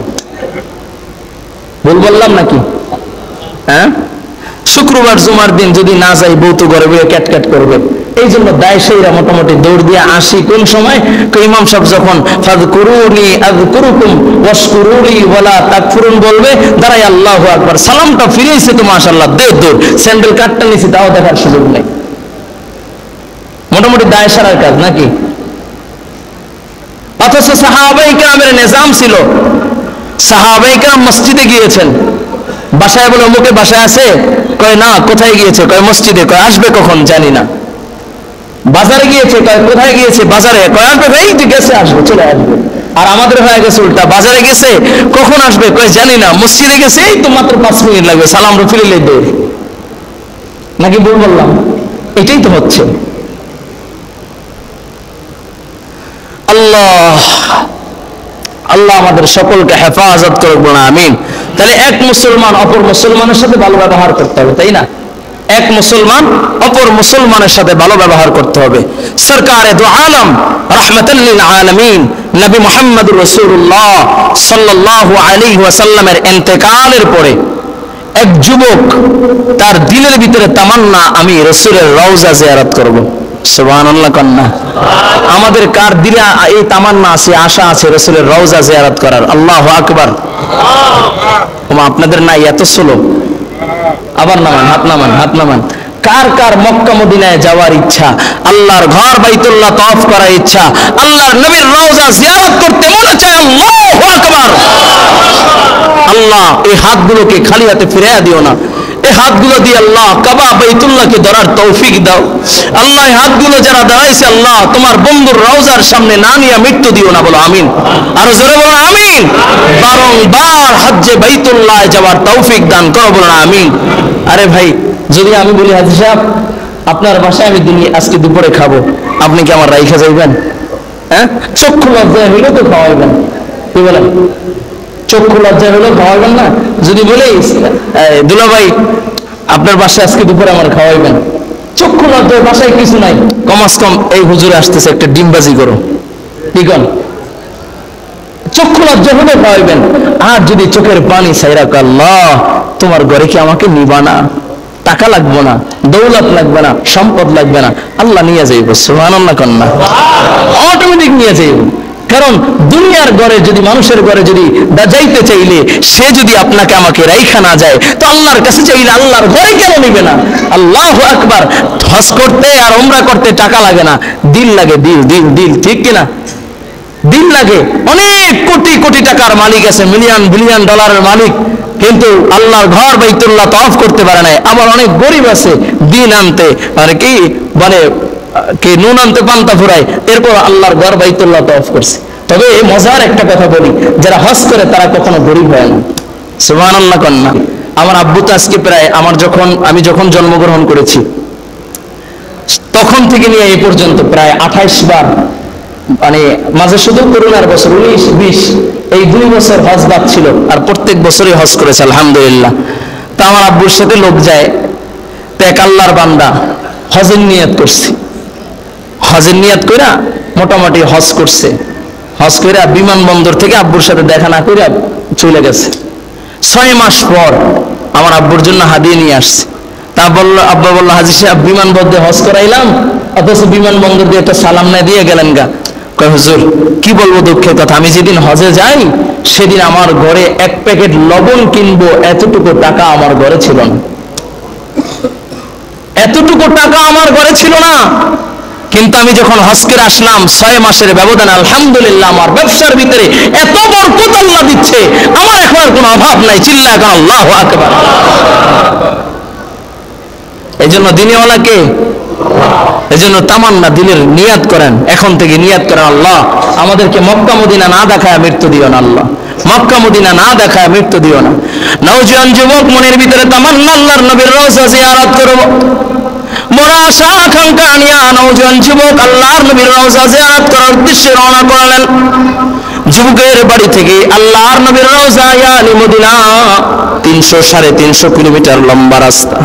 ভুল বললাম নাকি? হ্যাঁ, শুক্রবার জুমার দিন যদি না যাই, বউ তো ঘরে বসে ক্যাটক্যাট করবে। এই জন্য দায়শাইরা মোটামুটি দৌড় দিয়ে আসি। কোন সময়? ইমাম সাহেব যখন ফাযকুরুনি আযকুরুকুম ওয়াশকুরুলি ওয়ালা তাকফুরুন বলবে, দাঁড়াই আল্লাহু আকবার, সালামটা ফিরেছে তো মাশাআল্লাহ, দে দৌড়, স্যান্ডেল কাটটা নিছি, তাও দেখার সুযোগ নেই। দায় সারার কাজ নাকি? অথচ সাহাবায়ে কেরামের নিজাম ছিল, সাহাবায়ে কেরাম মসজিদে গিয়েছেন, বাসায় বলে অমুকে বাসায় আছে, কয় না। কোথায় গিয়েছে? কয় মসজিদে। কয় আসবে কখন? জানি না। বাজারে গিয়েছে, কয় কোথায় গিয়েছে? বাজারে। কয় আসবে ভাই, যে গেছে, আসবে, চলে আসবে। আর আমাদের হয়ে গেছে উল্টা, বাজারে গেছে, কখন আসবে? কয় জানি না। মসজিদে গেছে, এই তো মাত্র 5 মিনিট লাগবে, সালাম রফিলে দৌড়। নাকি ভুল বললাম? এটাই তো হচ্ছে। আল্লাহ আল্লাহ আমাদের সকলকে হেফাজত করুক, বলুন আমিন। তাহলে এক মুসলমান অপর মুসলমানের সাথে ভালো ব্যবহার করতে হবে, তাই না? এক মুসলমান অপর মুসলমানের সাথে ভালো ব্যবহার করতে হবে। সরকারে দু আলম রাহমাতাল লিল আলামিন নবী মুহাম্মদুর রাসূলুল্লাহ সাল্লাল্লাহু আলাইহি ওয়াসাল্লামের ইন্তেকালের পরে এক যুবক তার দিলের ভিতরে তামান্না, আমি রাসূলের রওজা জিয়ারত করব। সুবহানাল্লাহ কন্না। আমাদের কার দিলে এই তামান্না আছে, আশা আছে রাসূলের রওজা জিয়ারত করার? আল্লাহু আকবার। আপনাদের নাই এত স্লো? আবার নামান, হাত নামান, হাত নামান। কার কার মক্কা মদিনায় যাওয়ার ইচ্ছা, আল্লাহর ঘর বাইতুল্লাহ তওয়াফ করার ইচ্ছা, আল্লাহর নবীর রওজা জিয়ারত করতে মনে চায়? আল্লাহু আকবার। আল্লাহ এই হাতগুলোকে খালি হাতে ফিরিয়ে দিও না। এই হাতগুলো দিয়ে আল্লাহ কাবা বাইতুল্লাহকে ধরার তৌফিক দাও। আল্লাহ এই হাতগুলো যারা দাঁড়াইছে, আল্লাহ তোমার বন্ধুর রওজার সামনে না নিয়ে মৃত্যু দিও না। বলো আমিন। আরো জোরে বলো আমিন। বারংবার হজ্জে বাইতুল্লাহ যাওয়ার তৌফিক দান করো, বলো আমিন। আরে ভাই, যদি আমি বলি হাজী সাহেব আপনার বাসায় আমি আজকে দুপুরে খাবো, আপনি কি আমার রাইখা যাইবেন? হ্যাঁ, চক্ষু লজ্জা হইলে তো খাওয়াইবেন। কি বলেন? চক্ষু লজ্জা হলো খাওয়াবেন না? যদি বলি দুলা ভাই আপনার বাসায় আজকে দুপুরে আমার খাওয়াইবেন, চক্ষু লজ্জায় বাসায় কিছু নাই, কমাস কম এই হুজুরে আসতেছে একটা ডিমবাজি করো, ঠিক আছে? চক্ষু লজ্জা হলে খাওয়াইবেন। আর যদি চোখের পানি ছাইরা, আল্লাহ তোমার ঘরে কি আমাকে নিবা না? টাকা লাগবে না, দৌলত লাগবে না, সম্পদ লাগবে না, আল্লাহ নিয়ে যাইব। সুবহানাল্লাহ কন্না। অটোমেটিক নিয়ে যাইব। কারণ দুনিয়ার ঘরে যদি, মানুষের ঘরে যদি যাইতে চাইলে, সে যদি আপনাকে আমাকে রাইখা না যায়, তো আল্লাহর কাছে চাইলে আল্লাহর ঘরে কেন নিবে না? আল্লাহু আকবার। হজ করতে আর উমরা করতে টাকা লাগে না, দিল লাগে। দিল দিল দিল, ঠিক কিনা? দিল লাগে। অনেক কোটি কোটি টাকার মালিক আছে, মিলিয়ন বিলিয়ন ডলারের মালিক, কিন্তু আল্লাহর ঘর বাইতুল্লাহ তওয়াফ করতে পারে নাই। আবার অনেক গরিব আছে, দিন আনতে মানে কি মানে কে নুন আনতে পান্তা ফুরায়, এরপর আল্লাহর ঘর বাইতুল্লাহ তওয়াফ করছে। তবে মজার একটা কথা বলি, যারা হজ করে তারা কখনো গরিব হয় না। সুবহানাল্লাহ কন্না। আমার আব্বু তো আজকে প্রায় আমি যখন জন্মগ্রহণ করেছি তখন থেকে নিয়ে এই পর্যন্ত প্রায় 28 বার, মানে মাঝে শুধু করোনার বছর 19-20 এই 2 বছর হজ বাদ ছিল, আর প্রত্যেক বছরই হজ করেছে আলহামদুলিল্লাহ। তা আমার আব্বুর সাথে লোক যায়, তো এক আল্লাহর বান্দা হজের নিয়ত করছে, হজের নিয়ত কইরা মোটামুটি হজ করছে। হজ কইরা বিমানবন্দর থেকে আব্বুর সাথে দেখা না কইরা চলে গেছে। 6 মাস পর আমার আব্বুর জন্য হাদিয়া নিয়ে আসছে। তা আব্বা বলল, হাজী সাহেব বিমানবন্দরে হজ করাইলাম, অথচ বিমানবন্দর দিয়ে একটা সালাম না দিয়ে গেলেন গা। কয় হুজুর কি বলবো, দুঃখের কথা, আমি যেদিন হজে যাই সেদিন আমার ঘরে 1 প্যাকেট লবণ কিনবো এতটুকু টাকা আমার ঘরে ছিল না। এতটুকু টাকা আমার ঘরে ছিল না। কিন্তু আমি যখন হজ করে আসলাম 6 মাসের ব্যবধানে আলহামদুলিল্লাহ আমার ব্যবসার ভিতরে এত বরকত আল্লাহ দিচ্ছে, আমার এখন আর কোনো অভাব নাই। চিল্লা এখন আল্লাহু আকবার। এই জন্য দিনেওয়ালা কে? এই জন্য তামান্না দিলের নিয়াত করেন, এখন থেকে নিয়াত করেন, আল্লাহ আমাদেরকে মক্কা মদিনা না দেখায় মৃত্যু দিও না, আল্লাহ মক্কা মদিনা না দেখায় মৃত্যু দিও না। নওজোয়ান যুবক মনের ভিতরে তামান্না আল্লাহর নবীর রওজা জিয়ারত করব, বড় আশা আকাঙ্ক্ষা নিয়ে নওজোয়ান যুবক আল্লাহর নবীর রওজা জিয়ারত করার উদ্দেশ্যে রওনা করলেন। যুবকের বাড়ি থেকে আল্লাহর নবীর রওজা ইয়ানি মদিনা 300-350 কিলোমিটার লম্বা রাস্তা।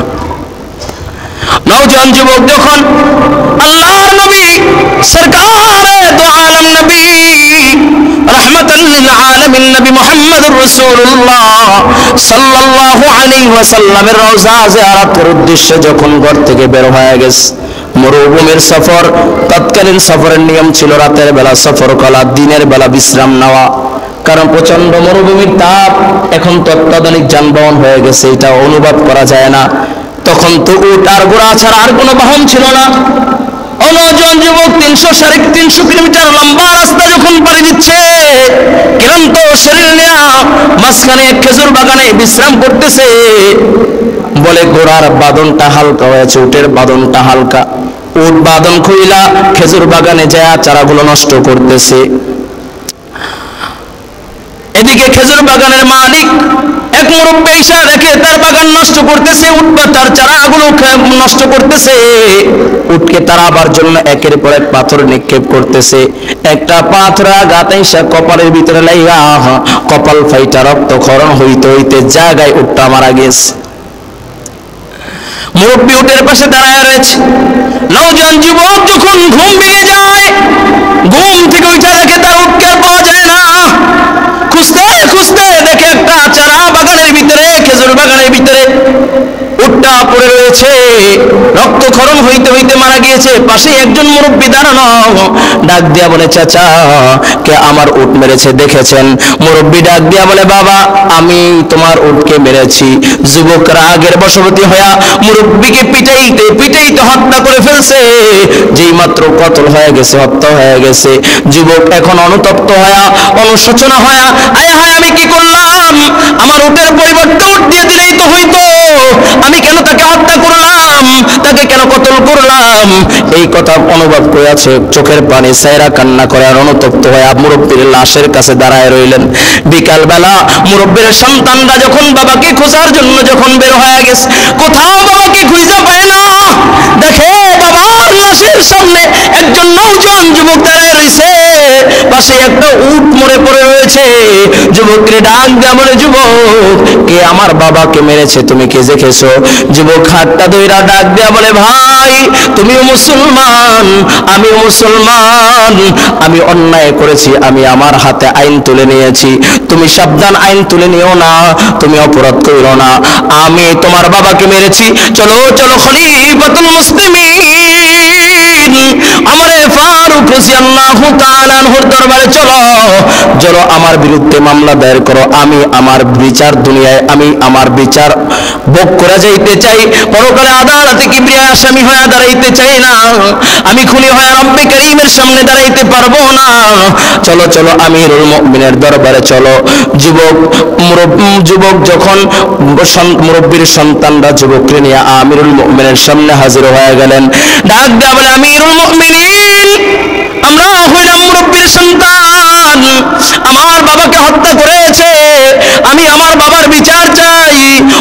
নওজোয়ান যুবক যখন আল্লাহর নবী সরকারে দু আলম নবী রাহমাতাল লিল আলামিন নবী মুহাম্মদুর রাসূলুল্লাহ সাল্লাল্লাহু আলাইহি ওয়াসাল্লামের রওজা জিয়ারতের উদ্দেশ্যে যখন ঘর থেকে বের হয়ে গেছে, মরুভূমির সফর, তৎকালীন সফরের নিয়ম ছিল রাতের বেলা সফর করা, দিনের বেলা বিশ্রাম নেওয়া, কারণ প্রচন্ড মরুভূমির তাপ। এখন তৎকালীন যানবাহন হয়ে গেছে, এটা অনুবাদ করা যায় না। তখন তো উট আর ঘোড়া ছাড়া আর কোনো বাহন ছিল না। অনজন যুবক 300-350 কিলোমিটার লম্বা রাস্তা যখন পাড়ি দিচ্ছে, ক্লান্ত শরীর নিয়ে মাঝখানে খেজুর বাগানে বিশ্রাম করতেছে, বলে ঘোড়ার বাদনটা হালকা হয়েছে, উটের বাদনটা হালকা। উট বাদন খুইলা খেজুর বাগানে যায় চারাগুলো নষ্ট করতেছে। এদিকে খেজুর বাগানের মালিক এক মুরব্বি এসে দেখে তার বাগান নষ্ট করতেছে, উট তার চারাগুলো নষ্ট করতেছে। উটকে তাড়াবার জন্য একের পর এক পাথর নিক্ষেপ করতেছে। একটা পাথর আঘাত এসে কপালের ভিতরে লাইয়া কপাল ফাইটা রক্তক্ষরণ হইতে হইতে জায়গায় উটটা মারা গেছে। মুরব্বি উটের পাশে দাঁড়ায় রয়েছে। নওজোয়ান যুবক যখন ঘুম ভেঙে যায়, ঘুম থেকে উঠে দেখে তার উটকে পাওয়া যায় না। খুঁজতে খুঁজতে দেখে একটা চারা বাগানের ভিতরে, খেজুর বাগানের ভিতরে উটটা পড়ে রয়েছে, রক্তক্ষরণ হইতে হইতে মারা গিয়েছে। পাশে একজন মুরব্বি দাঁড়ানো, ডাক দিয়া বলে, চাচা কে আমার উট মেরেছে দেখেছেন? মুরব্বি ডাক দিয়া বলে, বাবা আমি তোমার উটকে মেরেছি। যুবক রাগের বশবর্তী হইয়া মুরব্বিকে পিটাইতে পিটাইতে হত্যা করে ফেলছে। যেই মাত্র কতল হয়ে গেছে, হত্যা হয়ে গেছে। যুবক এখন অনুতপ্ত হইয়া, অনুশোচনা হইয়া, আয় হায় আমি কি করলাম, আমার উটের পরিবর্তে উট দিয়ে দিলেই তো হইতো, আমি কেন তাকে হত্যা করলাম, তাকে কেন কতল করলাম। এই কথা অনুভব করে আছে, চোখের পানি সাইরা কান্না করে আর অনুতপ্ত হয়ে মুরব্বির লাশের কাছে দাঁড়ায় রইলেন। বিকাল বেলা মুরব্বির সন্তানরা যখন বাবাকে খোঁজার জন্য যখন বের হয়ে গেছে, কোথাও বাবাকে খুঁজে পায় না। দেখে বাবার লাশের সামনে একজন নওজোয়ান যুবক দাঁড়ায় রয়েছে, পাশে একটা উট মরে পড়ে রয়েছে। যুবককে ডাক দেয়া বলে, যুবক কে আমার বাবাকে মেরেছে তুমি কে দেখেছো? যুবক হাতটা ধইরা ডাক দেয়া বলে, ভাই তুমিও মুসলমান, আমিও মুসলমান, আমি অন্যায় করেছি, আমি আমার হাতে আইন তুলে নিয়েছি, তুমি সাবধান, আইন তুলে নিও না, তুমি অপরাধ করো না, আমি তোমার বাবাকে মেরেছি। চলো চলো খলিফাতুল মুসলিমিন আমরে ফারুক রাদিয়াল্লাহু তাআলা আনহুর দরবারে চলো, চলো আমার বিরুদ্ধে মামলা দায়ের করো, আমি আমার বিচার দুনিয়ায়, আমি আমার বিচার ভোগ করে যাইতে চাই, পরকালে আদালতে কিবরিয়া আসামি হয়ে দাঁড়াইতে চাই না, আমি খুনি হয়ে রব্বে কারীমের সামনে দাঁড়াইতে পারবো না। চলো চলো আমিরুল মুমিনের দরবারে চলো। যুবক যখন মুরব্বির সন্তানরা যুবককে নিয়ে আমিরুল মুমিনের সামনে হাজির হয়ে গেলেন। ডাক দেয়া বলে, আমিরুল মুমিনিন আমরা হইলাম মুরব্বির সন্তান, আমার বাবাকে হত্যা করেছে, আমি আমার বাবার বিচার চাই।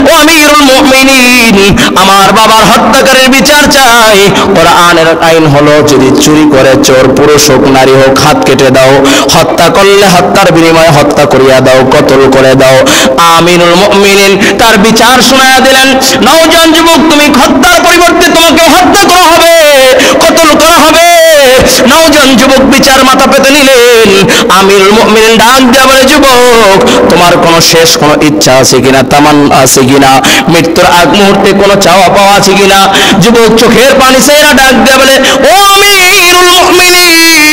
ও আমিরুল মুমিনিন আমার বাবার হত্যাকারীর বিচার চাই। কোরআনের আইন হলো, যদি চুরি করে চোর পুরুষ হোক নারী হোক হাত কেটে দাও, হত্যা করলে হত্যার বিনিময়ে হত্যা করিয়া দাও, কতল করে দাও। আমিরুল মুমিনিন তার বিচার শোনায়া দিলেন, নওজোয়ান যুবক তুমি হত্যার পরিবর্তে তোমাকে হত্যা করা হবে, কতল করা হবে। নওজোয়ান যুবক বিচার মাথা পেতে নিলেন। আমিরুল মুমিনিন ডাক দেয়া বলে, যুবক তোমার কোনো শেষ কোনো ইচ্ছা আছে কিনা, তামান্না আছে কিনা, মৃত্যুর আগ মুহূর্তে কোনো চাওয়া পাওয়া আছে কিনা? যুবক চোখের পানি ছেড়ে ডাক দেয়া বলে, ও আমিরুল মুমিনিন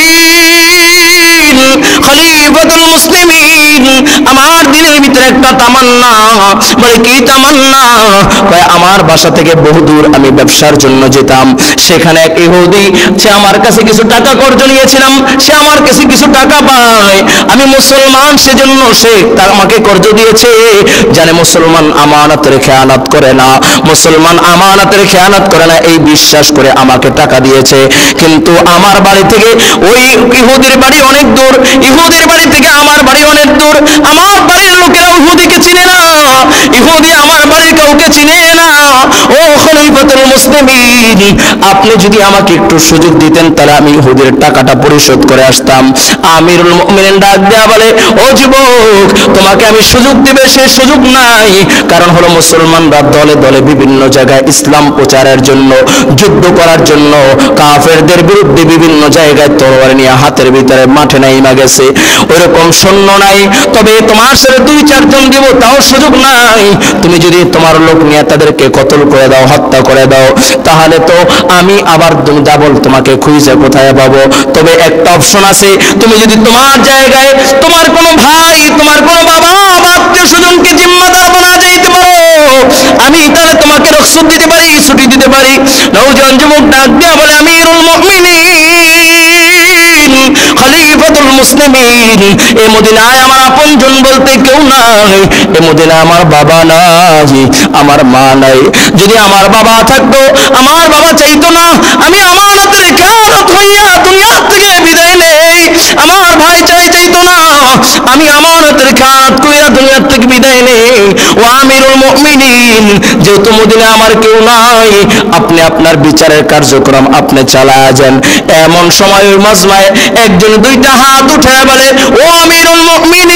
খলিফাতুল মুসলিমিন আমার দিলের ভিতরে একটা তামান্না। বলে কি তামান্না? কয় আমার বাসা থেকে বহু দূর আমি ব্যবসার জন্য যেতাম, সেখানে এক ইহুদি সে আমার কাছে কিছু টাকা কর্জ নিয়েছিলাম, সে আমার কাছে কিছু টাকা পায়, আমি মুসলমান সেজন্য সে আমাকে কর্জ দিয়েছে, জানে মুসলমান আমানতের খেয়ানত করে না, মুসলমান আমানতের খেয়ানত করে না, এই বিশ্বাস করে আমাকে টাকা দিয়েছে। কিন্তু আমার বাড়ি থেকে ওই ইহুদির বাড়ি অনেক দূর, ইহুদির বাড়ি থেকে আমার বাড়ি অনেক দূর, আমার বাড়ির লোকেরা ইহুদিকে চিনে না, ইহুদি আমার বাড়ির কাউকে চিনে না। ও খলিফাতুল মুসলিমিন আপনি যদি আমাকে একটু সুযোগ দিতেন তাহলে আমি ইহুদির টাকাটা পরিশোধ করে আসতাম। আমিরুল মুমিনিন ডাক দেয়া বলে, ও যুবক তোমাকে আমি সুযোগ দিবে সেই সুযোগ নাই, কারণ হলো মুসলমানরা দলে দলে বিভিন্ন জায়গায় ইসলাম প্রচারের জন্য, যুদ্ধ করার জন্য কাফেরদের বিরুদ্ধে বিভিন্ন জায়গায় তরবারি নিয়ে হাতের ভিতরে মাঠে নাইমা গেছে, ওইরকম সৈন্য নাই। তবে তোমার সাথে 2-4 জন দিব তাও সুযোগ নাই, তুমি যদি তোমার লোক নিয়ে তাদেরকে কতল করে দাও, হত্যা করে দাও, তাহলে তো আমি আবার ডাবল তোমাকে খুঁজে কোথায় পাবো। তবে একটা অপশন আছে, তুমি যদি তোমার জায়গায় তোমার কোনো ভাই, তোমার কোনো বাবা, আত্মীয় স্বজনকে জিম্মাদার বানা যাইতে পারো, আমি তাহলে তোমাকে রুখসত দিতে পারি, ছুটি দিতে পারি। নওজোয়ান যুবক ডাক দিয়া বলে, আমিরুল মুমিনিন, খলিফাতুল মুসলিমিন, এই মদিনায় আমার আপনজন বলতে কেউ নাই, এই মদিনায় আমার বাবা নাই, আমার মা নাই। যদি আমার বাবা থাকতো, আমার বাবা চাইতো না আমি আমানতের খেয়ানত হইয়া দুনিয়া থেকে বিদায় নেই, আমার ভাই চাইতো না আমি আমানতের খেয়ানত কইরা দুনিয়া থেকে বিদায় নেই। ও আমিরুল মুমিনিন, যেহেতু মদিনায় আমার কেউ নাই, আপনি আপনার বিচারের কার্যক্রম আপনি চালায়া যান। এমন সময় ওই মাজমায় একজন দুইটা হাত উঠে বলে, ও আমিরুল মুমিনিন,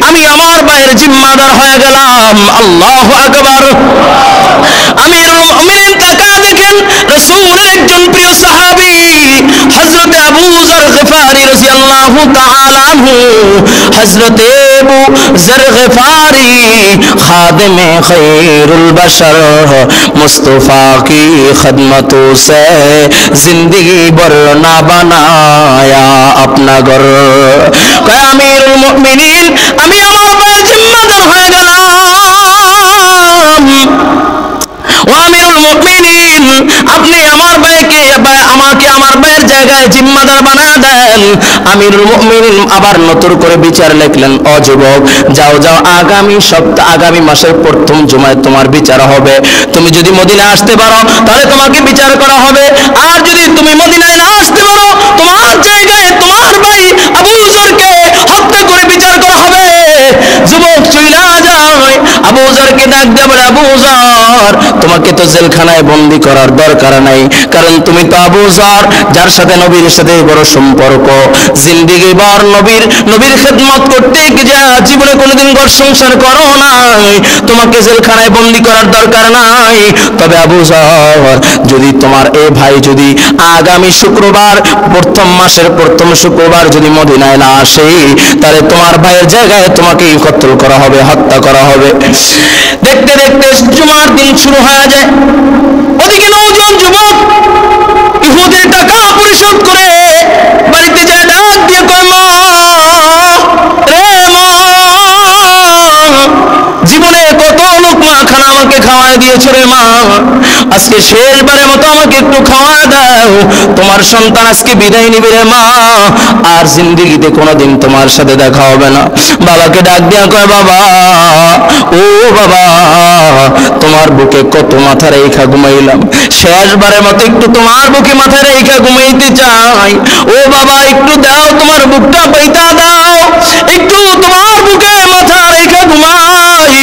আমি আমার ভাইয়ের জিম্মাদার হয়ে গেলাম। আল্লাহু আকবার। আমিরুল মুমিনিন তাকায় দেখেন রাসূলের একজন প্রিয় সাহাবী হযরত আবু যর গিফারি রাদিয়াল্লাহু তাআলা আনহু। হযরত আবু যর গিফারি খাদিমে খায়রুল বাশর, মুস্তাফা की खदमतों से जिंदगी भर ना बनाया अपना घर। আমিরুল মুমিনিন, আমি আমার ভাইয়ের জিম্মাদার হয়ে গেলাম। ও আমিরুল মুমিনিন, আপনি আমার ভাইকে আমাকে আমার ভাইয়ের জায়গায় জিম্মাদার বানায় দেন। আমিরুল মুমিনিন আবার নতুন করে বিচার লিখলেন, ও যুবক, যাও যাও, আগামী মাসের প্রথম জুমায় তোমার বিচার হবে। তুমি যদি মদিনায় আসতে পারো তাহলে তোমাকে বিচার করা হবে, আর যদি তুমি মদিনায় না আসতে পারো তোমার জায়গায় তোমার ভাই আবু যরকে হত্যা করে বিচার করা হবে। যুবক চইলা যায়, আবু যরকে ডাক দিয়ে বলে, আবু যর, তোমাকে তো জেলখানায় বন্দী করার দরকার নাই, কারণ তুমি তো আবু যর যার সাথে নবীর সাথে বড় সম্পর্ক, জিন্দেগি ভর নবীর খেদমত করতে গিয়ে জীবনে কোনোদিন ঘর সংসার করো নাই, তোমাকে জেলখানায় বন্দী করার দরকার নাই। তবে আবু যর, যদি তোমার এই ভাই যদি আগামী শুক্রবার প্রথম মাসের প্রথম শুক্রবার যদি মদিনায় না আসে, তাহলে তোমার ভাইয়ের জায়গায় তোমাকে কতল করা হবে, হত্যা করা হবে। দেখতে দেখতে জুমার দিন শুরু হয়ে যায়। ওদিকে নওজোয়ান যুবক ইহুদের টাকা পরিশোধ করে বাড়িতে যায়, ডাক দিয়ে কয়, মা রে মা, জীবনে কত লোকমা খানা আমাকে খাওয়ায় দিয়েছো রে মা, আজকে শেষবারের মতো আমাকে একটু খাওয়া দাও, তোমার সন্তান আজকে বিদায় নিবে রে মা, আর জিন্দেগিতে কোনোদিন তোমার সাথে দেখা হবে না। বাবাকে ডাক দিয়া কয়, বাবা, ও বাবা, তোমার বুকে কত মাথা রেখা ঘুমাইলাম, শেষবারের মতো একটু তোমার বুকে মাথা রেখা ঘুমাইতে চাই। ও বাবা, একটু দাও, তোমার বুকটা পাইতা দাও, একটু তোমার বুকে মাথা রেখা ঘুমাই।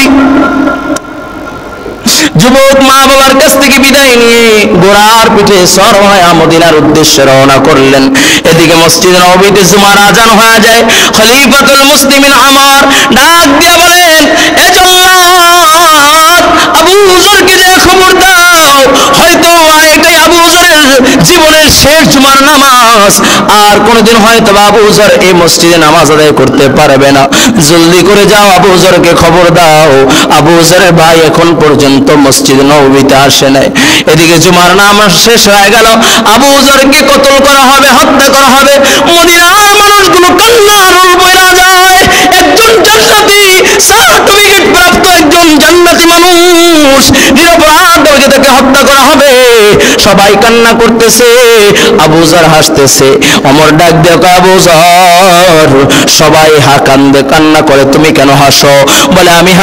যুবক মা বাবার কাছ থেকে বিদায় নিয়ে ঘোড়ার পিঠে সর হয়ে মদিনার উদ্দেশ্যে রওনা করলেন। এদিকে মসজিদ নববীতে জুমার আজান হয়ে যায়। খলিফাতুল মুসলিমিন ওমর ডাক দিয়ে বলেন, এ জল্লাদ, আবু যরকে যে খবর দাও, হয়তো এটাই আবু যরের জীবনের শেষ জুমার নামাজ, আর কোনোদিন হয়তো আবু যর এই মসজিদে নামাজ আদায় করতে পারবে না। জলদি করে যাও, আবু যরকে খবর দাও, আবু যরের ভাই এখন পর্যন্ত মসজিদ নববীতে আসে নাই। এদিকে জুমার নামাজ শেষ হয়ে গেল, আবু যরকে কতল করা হবে, হত্যা করা হবে। মদিনার মানুষগুলো কান্নার রূপ বইরা যায়। একজন জান্নাতি সার্টিফিকেট প্রাপ্ত একজন জান্নাতি মানুষ নিরপরাধভাবে তাকে হত্যা করা হবে। সবাই কান্না করতেছে, আবু যর হাসতেছে। ওমর ডাক দিয়ে কয়, আবু যর, সবাই কান্না করে, তুমি কেন হাসো? বলে, আমি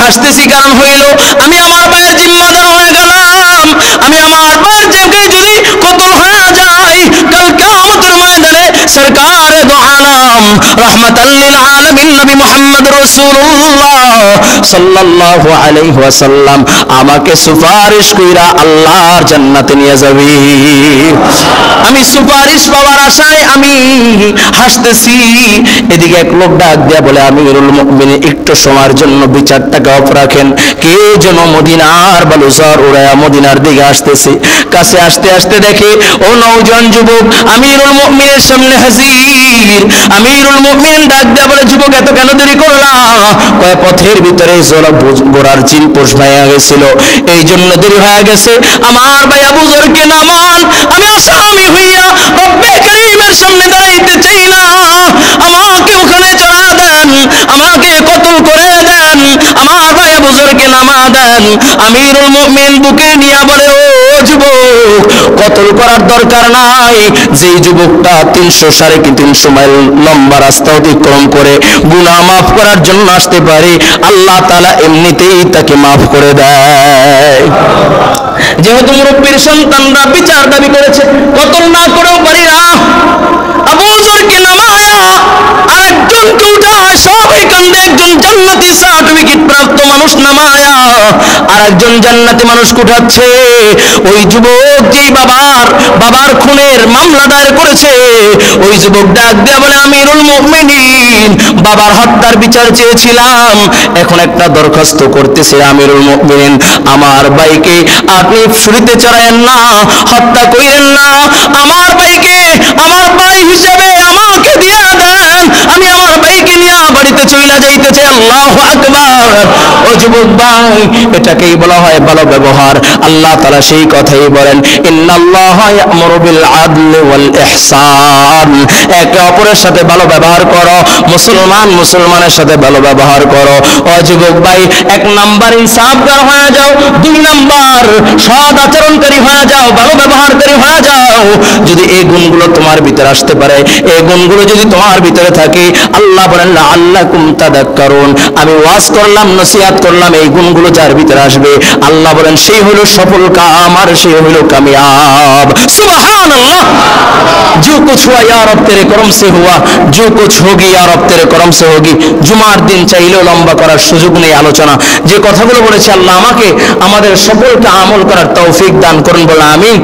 হাসতেছি কারণ হইল আমি আমার ভাইয়ের জিম্মাদার হয়ে গেলাম। আমি আমার ভাইয়ের জায়গায় যদি কতল হয়ে যায়, কাল কিয়ামতের ময়দানে সরকারে দো আলম রাহমাতাল লিল আলামিন নবী মুহাম্মদ রাসূলুল্লাহ সাল্লাল্লাহু আলাইহি ওয়াসাল্লাম আমাকে সুপারিশ কইরা আল্লাহর জান্নাতে নিয়ে যাবে। আমি সুপারিশ পাওয়ার আশায় আমি হাসতেছি। এদিকে এক লোক ডাক দিয়া বলে, আমিরুল মুমিনিন, একটু সময়ের জন্য বিচারটাকে অফ রাখেন, কে যেন মদিনার বালুচর উড়ায়া মদিনার দিকে আসতেছে। কাছে আসতে আসতে দেখে ও নওজোয়ান যুবক আমিরুল মুমিনের সামনে হাজির। আমিরুল মুমিন ডাক দিয়া বলে, যুবক, এত কেন দেরি করলা? কয়, পথের ভিতরে গোড়ার চিল পোষ ভাইয়া গেছিল, এই জন্য দেরি হয়ে গেছে। আমার ভাই আবু যরকে নামান, আমি আসামি হইয়া রব্বে কারীমের সামনে দাঁড়াইতে চাই না, আমাকে ওখানে চড়া দেন, আমাকে কতল করে দেন। দেন। আমিরুল মুমিনিন বুকে নিয়ে বলে, ও যুবক, কতল করার দরকার নাই। যেই যুবকটা 300 মাইল লম্বা রাস্তা অতিক্রম করে গুনাহ মাফ করার জন্য আসতে পারে, আল্লাহ তাআলা এমনিতেই তাকে মাফ করে দেয়। যেহেতু মুরব্বীর সন্তানরা বিচার দাবি করেছে, কতল না করেও পারি না, আবু যরকে নামায়া আরেকজনকে উঠায়, সবাই কান্দে, একজন জান্নাতি সার্টিফিকেট প্রাপ্ত মানুষ নামায়া আরেকজন জান্নাতি মানুষ উঠাচ্ছে। ওই যুবক যেই বাবার খুনের মামলা দায়ের করেছে, ওই যুবক ডাক দিয়া বলে, আমিরুল মুমিনিন, বাবার হত্যার বিচার চেয়েছিলাম, এখন একটা দরখাস্ত করতেছে, আমিরুল মুমিনিন, আমার ভাইকে আপনি ফ্রিতে চড়ায়েন না, হত্যা কইরেন না, আমার ভাইকে আমার ভাই হিসেবে আমাকে দিয়ে দেন, আমি আমার ভাইকে নিয়ে বাড়িতে চলে যাইতেছে। আল্লাহু আকবার। ও যুবক ভাই, এটাকেই বলা হয় ভালো ব্যবহার। আল্লাহ তাআলা সেই কথাই বলেন, ইন্নাল্লাহা ইয়া'মুরু বিল আদলি ওয়াল ইহসান, একে অপরের সাথে ভালো ব্যবহার করো, মুসলমানের সাথে ভালো ব্যবহার করো। ও যুবক ভাই, 1 নাম্বার ইনসাফগার হয়ে যাও, 2 নাম্বার সৎ আচরণকারী হয়ে যাও, ভালো ব্যবহারকারী হয়ে যাও। যদি এই গুণগুলো তোমার ভিতরে আসতে পারে, এই গুণগুলো যদি তোমার ভিতরে থাকে, আল্লাহ বলেন লাআল্লাকুম তাযাক্কারুন, আমি ওয়াজ করলাম, নসিহত করলাম, এই গুণগুলো যার ভিতরে আসবে, আল্লাহ বলেন সেই হলো সফল কাম, আর সেই হলো কামিয়াব। সুবহানাল্লাহ। जो कुछ हुआ या रब तेरे करम से हुआ, जो कुछ होगी या रब तेरे करम से होगी। জুমার দিন চাইলেও লম্বা করার সুযোগ নেই আলোচনা। যে কথাগুলো বলেছে, আল্লাহ আমাকে আমাদের সকলকে আমল করার তৌফিক দান করুন, বলে আমিন।